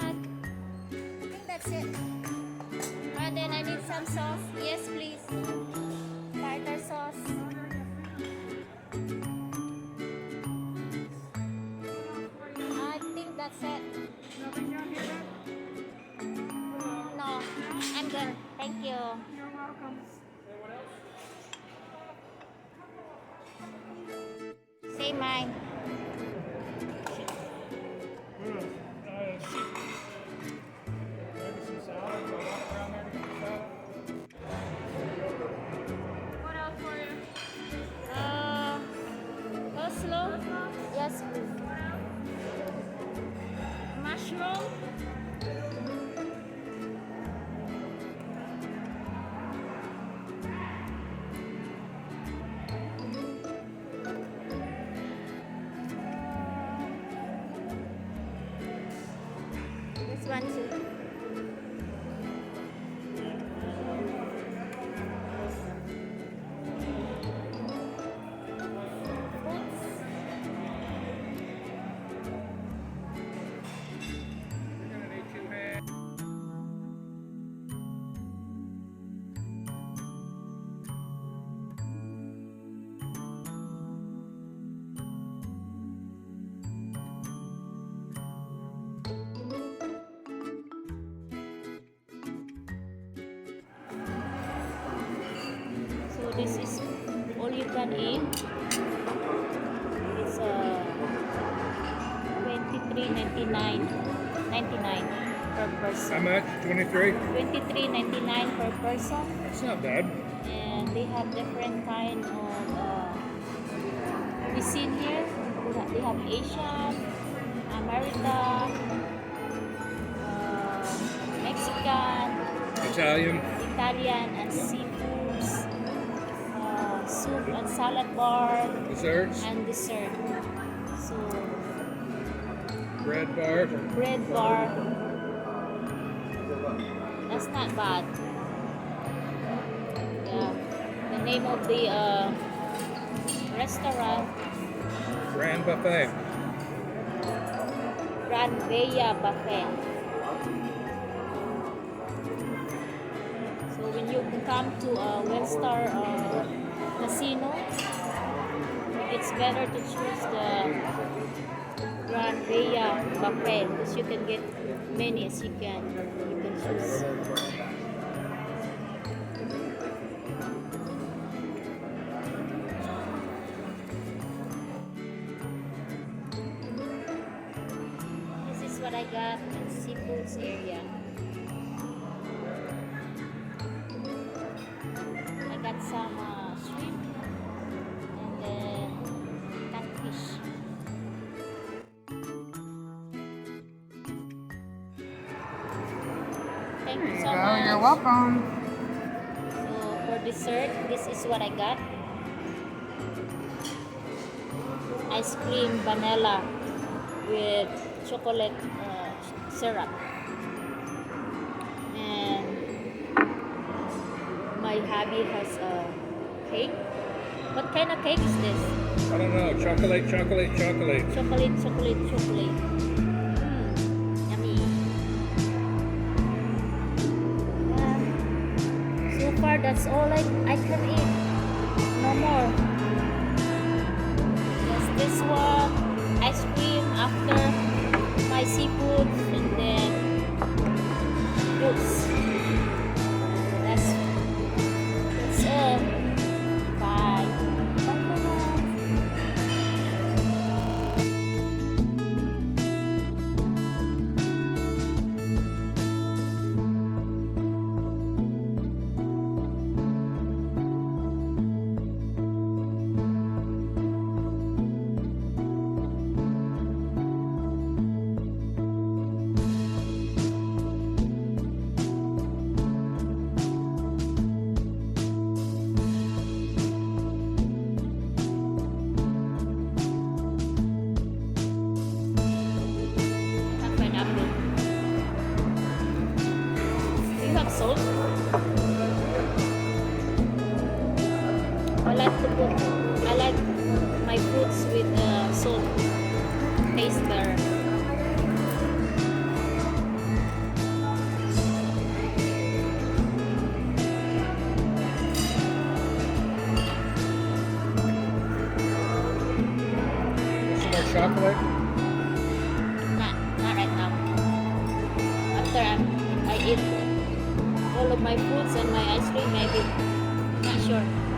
much. I think that's it. And then I need some sauce. Yes, please. Tartar sauce. I think that's it. No, I'm good. Thank you. Say mine. What else for you? Coleslaw? Yes, please. Mushroom? This one too. So this is all you can eat. It's 23.99 per person. How much? 23? 23.99 per person. That's not bad. And they have different kind of cuisine here. They have Asian, American, Mexican, Italian. Italian, and seafoods, soup and salad bar, Desserts. and dessert. So Bread bar. bread bar. That's not bad. Yeah. The name of the restaurant, Grand buffet. Gran Via Buffet. So when you come to Wellstar Casino, it's better to choose the Gran Via Buffet because you can get many as you can choose. This is what I got in seafoods area. I got some shrimp and then catfish. Thank you so much. You're welcome. So for dessert, this is what I got. Ice cream vanilla with chocolate syrup. And my hubby has a cake. What kind of cake is this? I don't know. Chocolate. Chocolate. Yummy. So far, that's all I can eat. No more. Yes, this one, ice cream after my seafood, and then fruits. That's all. Bye. Bye for now. eat all of my foods and my ice cream, maybe. Not sure.